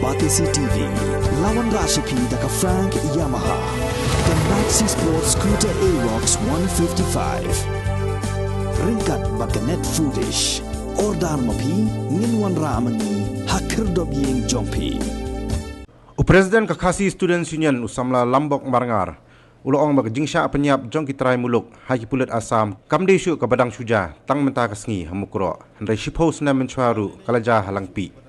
Batisi TV, lawan Rashipi daka Frank Yamaha, dan Maxi Sports Scooter Aerox 155. Ringkat baka net foodish, ordar mapi, nginwan ramani, hakir dobyeng jompi. Presiden Kakasi Students Union usamla Lambok Marangar, uloong magjingsya penyap jong kitrai muluk, haki pulut Asam, kamdesyu ke Badang Suja, tang mentah kesngi hamukro, hendai shiphouse na mencuaru, kalaja halangpi.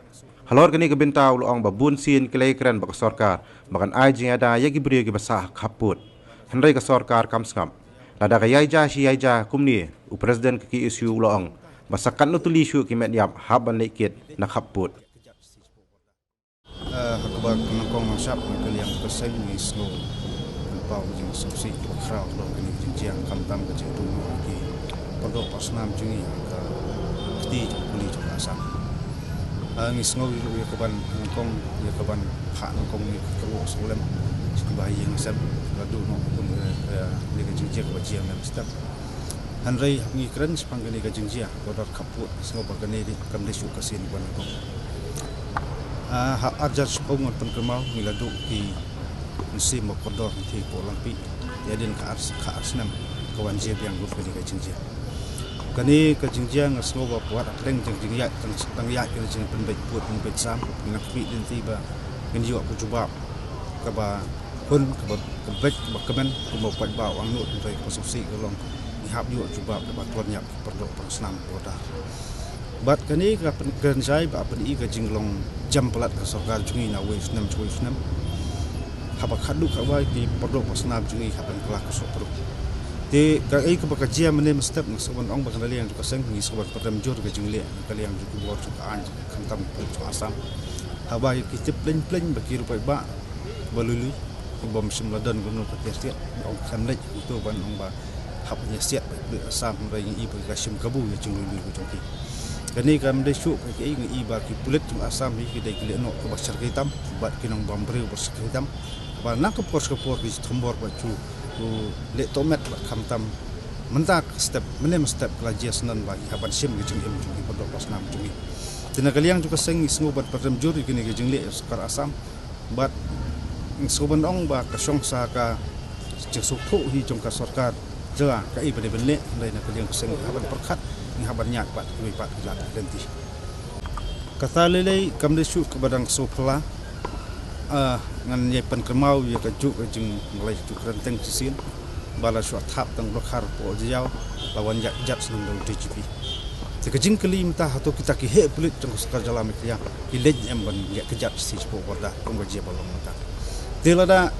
Halor kini kebinta uloong babun sin kelai keren bak sorkar, bakan ajing ada yagi beri ke basah kaput, hendai ke sorkar kamsngam. Lada ke yaija si yaija kumni, Presiden kaki isu uloong, basakan nutuli isu kimet yap haban lekit nak kaput. Hakabag nangkong masyap nagkaliang kasay ni slow pau jing subsi crowd lo kini jinjiang kamtam ke jing dungo ki pondok pasnam jungi ka kti kuli jong asam ngi snow yu kaban nangkong ya kaban ha nangkong ni kerwo solem sebagai yang sab ladu no pun ni ke jinjia ke bajian nam step hanrei ngi kren sepang ni ke jinjia bodor kaput snow bagani di kamdesu kasin ban nangkong ajar sepungut penkemau miladu ki musim mokondor nanti polampi jadin ka arsnam kawan jeb yang grup ni kajinjia kani kajinjia ngasngoba puat akleng jingjia tang ya kini jing penbet put penbet sam nak pi din tiba ngin yo ku jubab ka ba kun ka ba kebet ba kemen ku mo pat ba wang nut rai ko subsi golong ihap yo jubab ka ba tuan yak perdo persnam boda bat kani ka pen sai ba pen I ka jinglong jam pelat ka sorkar jungi na wave 6 habak khadu ka wa di pondok pasnam jungi haban kelak ka sopro te ka ai ka bakajia menem step ng soban ong bakali yang ka seng ni soban padam jor ka jingle kali yang ju bor ju an kantam ku asam haba ki tip plen bakir pa ba balulu bom simladan gunu ka tiat ong samlej itu ban ong ba habnya siat be asam rai I ka sim kabu ya jingulu ku jongki kani kam de syuk ke ngi ba ki pulit jum asam hi ki dai kile no ko basar ke hitam bat kinong bambre basar ke hitam ba nak ko kapor ki thombor ba chu le tomat ba khamtam mentak step menem step kelajia senan ba haban sim ki jing im jing pondok pasnam jing tina kaliang ju ka seng isngo bat padam juri kini ki jing le skar asam bat soban ong ba ka song sa ka jesuk tho hi jong ka sarkar ja ka I bane bane dai na kaliang seng haban perkhat haban nyak pat kami pat lat ganti kata lelei kamdesu ke Badang Sopla ngan ye pen kemau ye ka juk jing nglai juk renteng sisin bala su thap tang lokhar po jiao lawan yak jat senung do DGP te ka jing kali mta hato kita ki he pulit tang sekar jalam ya ki lej em ban ye ka jat si po borda kong je balong mta te lada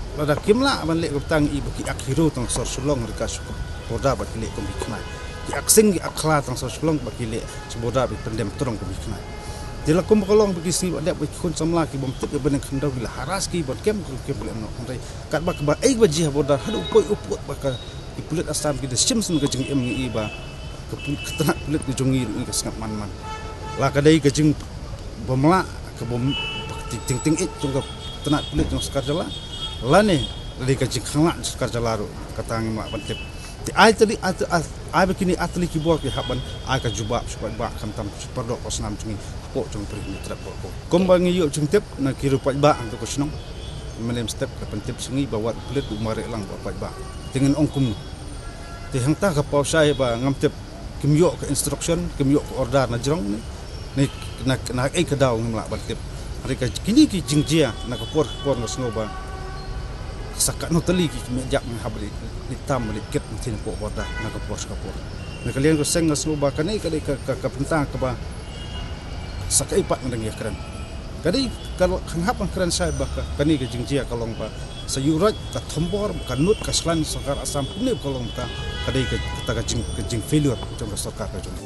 kimla ban le tang I baki akhiro tang sor sulong rika su borda ba ki le kong bikna aksing akla tang so sulong bakile seboda bi pendem terong ko bikna dila kum kolong bagi si ada bi kun samla ki bom tip ben khandau bila haras ki bot kem ke bel no ndai kat ba ba ai ba ji boda hadu poi uput ba ka ipulit asam ki de simsun ke jing em ngi ba ke ketana pulit ki jongi ri ke sngap man la ka dai ke jing bomla ke bom ting ting it jong ketana pulit jong skar jala la ne dari ke jing khangla skar jala ro katang ma ban tip ai tadi ai begini atli keyboard ki haban ai ka jubab supaya ba kamtam perdok pasnam jungi ko jong pri ni trap ko kombang yu jung tip na kiru pa ba untuk kusnong menem step ka pentip sungi bawa kulit umare lang ba ba dengan ongkum te hang ta ka pau sai ba ngam tip kimyo ka instruction kimyo ka order na jrong ni na ai ka daw ngam la ba tip hari ka kini ki jingjia na ka por ngasno ba sakat no tali ki mejak ng habli litam liket tin po boda na ka pos kapor na kalian ko seng ngasno ba kanai kadai ka pentang ka ba sakai pat ng yakran kadai kalau hanghap ang kran sai ba kani ka jingjia kalong ba sayurat ka thombor ka nut ka slan sakar asam pune kalong ta kadai ka jing failure jong ka sakar ka jong